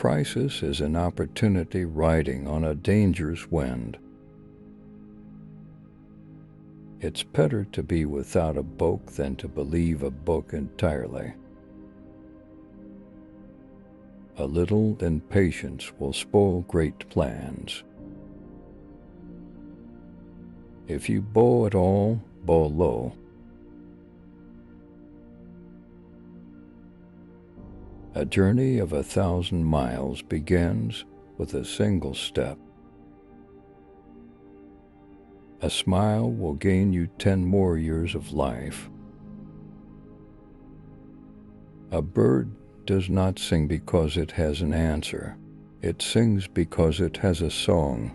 crisis is an opportunity riding on a dangerous wind. It's better to be without a book than to believe a book entirely. A little impatience will spoil great plans. If you bow at all, bow low. A journey of 1,000 miles begins with a single step. A smile will gain you 10 more years of life. A bird does not sing because it has an answer. It sings because it has a song.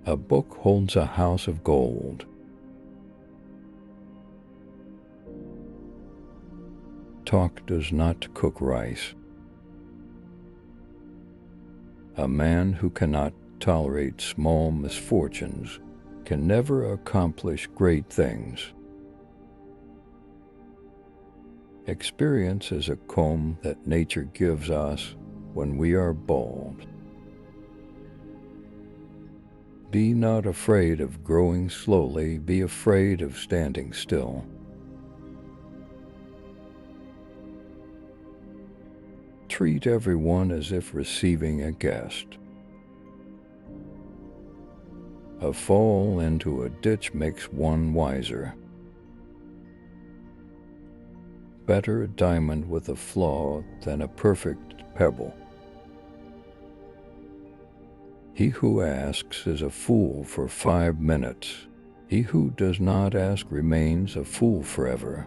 A book holds a house of gold. Talk does not cook rice. A man who cannot tolerate small misfortunes can never accomplish great things. Experience is a comb that nature gives us when we are bald. Be not afraid of growing slowly, be afraid of standing still. Treat everyone as if receiving a guest. A fall into a ditch makes one wiser. Better a diamond with a flaw than a perfect pebble. He who asks is a fool for 5 minutes. He who does not ask remains a fool forever.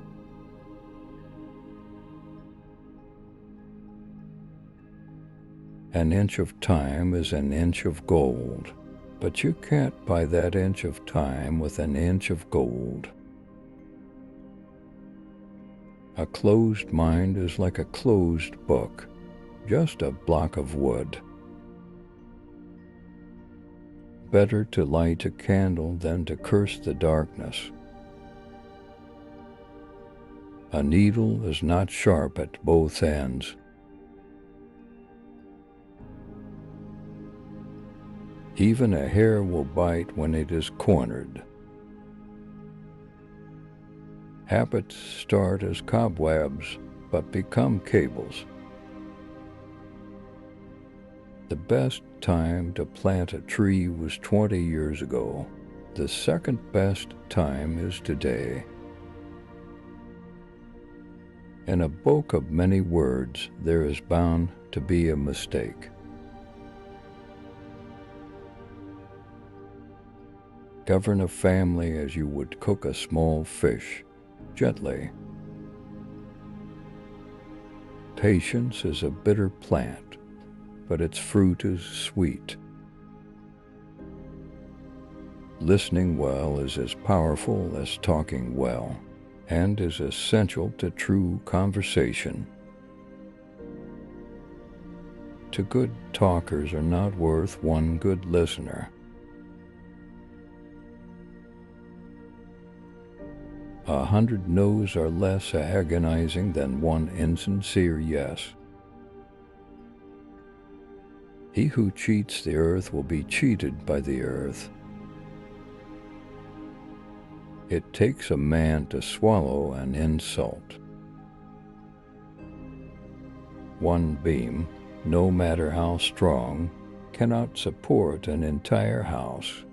An inch of time is an inch of gold, but you can't buy that inch of time with an inch of gold. A closed mind is like a closed book, just a block of wood. Better to light a candle than to curse the darkness. A needle is not sharp at both ends. Even a hair will bite when it is cornered. Habits start as cobwebs, but become cables. The best time to plant a tree was 20 years ago. The second best time is today. In a book of many words, there is bound to be a mistake. Govern a family as you would cook a small fish, gently. Patience is a bitter plant, but its fruit is sweet. Listening well is as powerful as talking well, and is essential to true conversation. Two good talkers are not worth one good listener. 100 no's are less agonizing than one insincere yes. He who cheats the earth will be cheated by the earth. It takes a man to swallow an insult. One beam, no matter how strong, cannot support an entire house.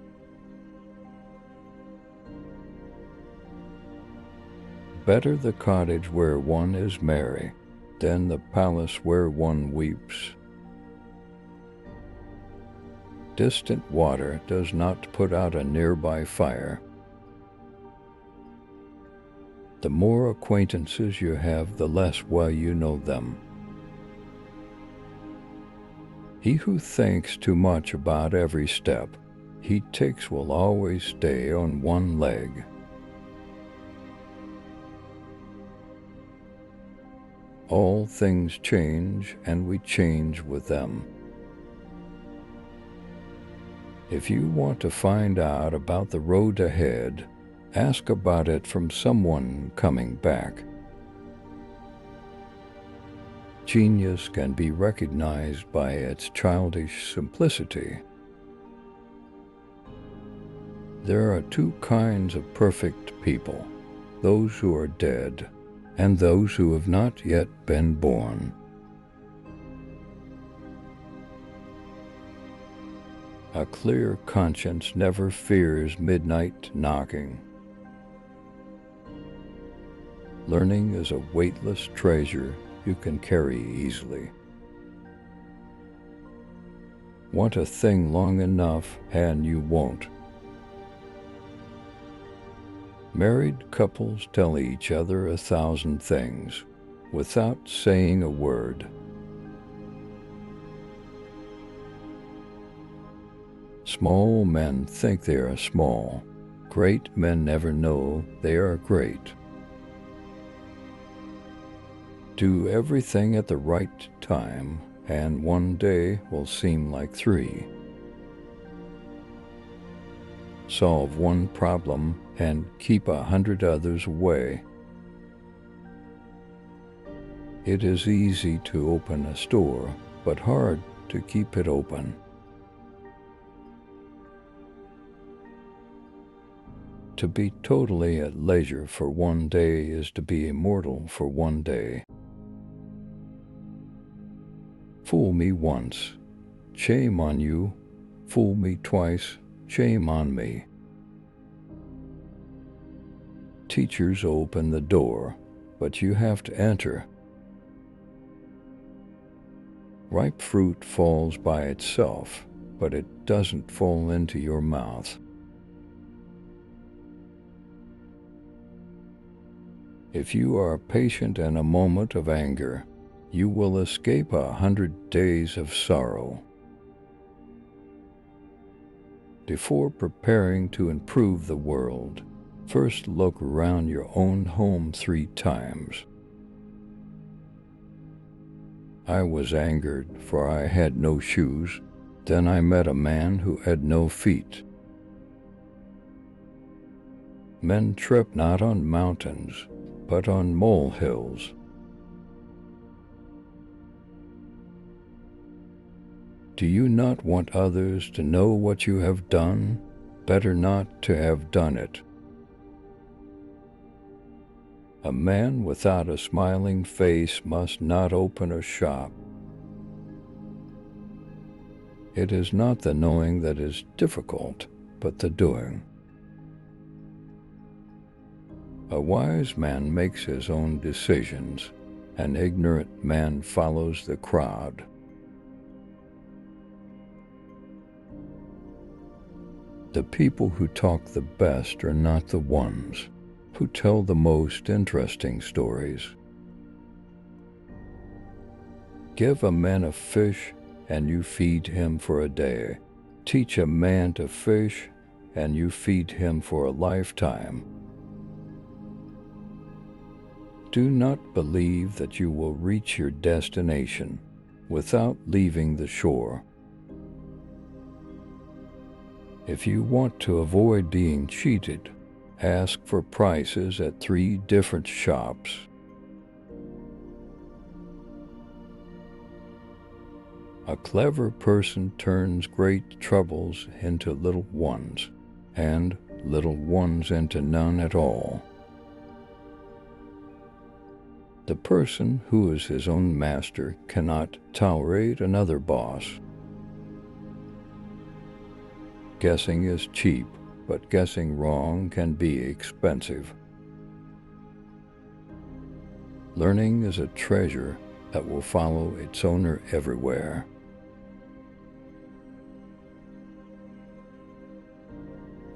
Better the cottage where one is merry than the palace where one weeps. Distant water does not put out a nearby fire. The more acquaintances you have, the less well you know them. He who thinks too much about every step he takes will always stay on one leg. All things change, and we change with them. If you want to find out about the road ahead, ask about it from someone coming back. Genius can be recognized by its childish simplicity. There are two kinds of perfect people, those who are dead and those who have not yet been born. A clear conscience never fears midnight knocking. Learning is a weightless treasure you can carry easily. Want a thing long enough and you won't. Married couples tell each other 1,000 things without saying a word. Small men think they are small. Great men never know they are great. Do everything at the right time, and one day will seem like 3. Solve one problem and keep 100 others away. It is easy to open a store, but hard to keep it open. To be totally at leisure for one day is to be immortal for one day. Fool me once, shame on you. Fool me twice, shame on me. Teachers open the door, but you have to enter. Ripe fruit falls by itself, but it doesn't fall into your mouth. If you are patient in a moment of anger, you will escape 100 days of sorrow. Before preparing to improve the world, first look around your own home 3 times. I was angered, for I had no shoes. Then I met a man who had no feet. Men trip not on mountains, but on molehills. Do you not want others to know what you have done? Better not to have done it. A man without a smiling face must not open a shop. It is not the knowing that is difficult, but the doing. A wise man makes his own decisions. An ignorant man follows the crowd. The people who talk the best are not the ones who tell the most interesting stories. Give a man a fish, and you feed him for a day. Teach a man to fish, and you feed him for a lifetime. Do not believe that you will reach your destination without leaving the shore. If you want to avoid being cheated, ask for prices at 3 different shops. A clever person turns great troubles into little ones, and little ones into none at all. The person who is his own master cannot tolerate another boss. Guessing is cheap, but guessing wrong can be expensive. Learning is a treasure that will follow its owner everywhere.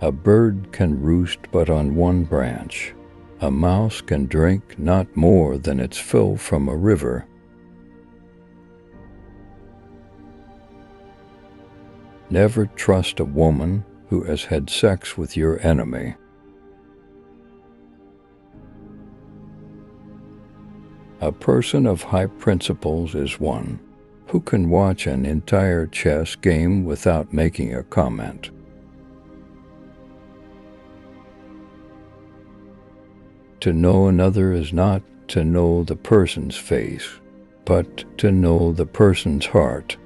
A bird can roost but on one branch. A mouse can drink not more than its fill from a river. Never trust a woman who has had sex with your enemy. A person of high principles is one who can watch an entire chess game without making a comment. To know another is not to know the person's face. but to know the person's heart.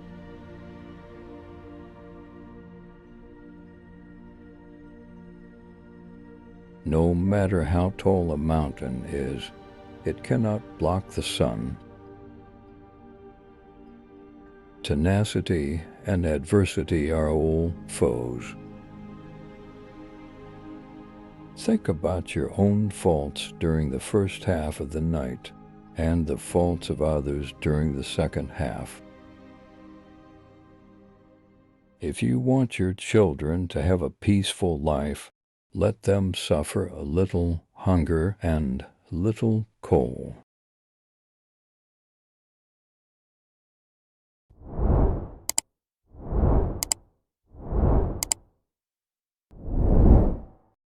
No matter how tall a mountain is, it cannot block the sun. Tenacity and adversity are old foes. Think about your own faults during the first half of the night and the faults of others during the second half. If you want your children to have a peaceful life, let them suffer a little hunger and little coal.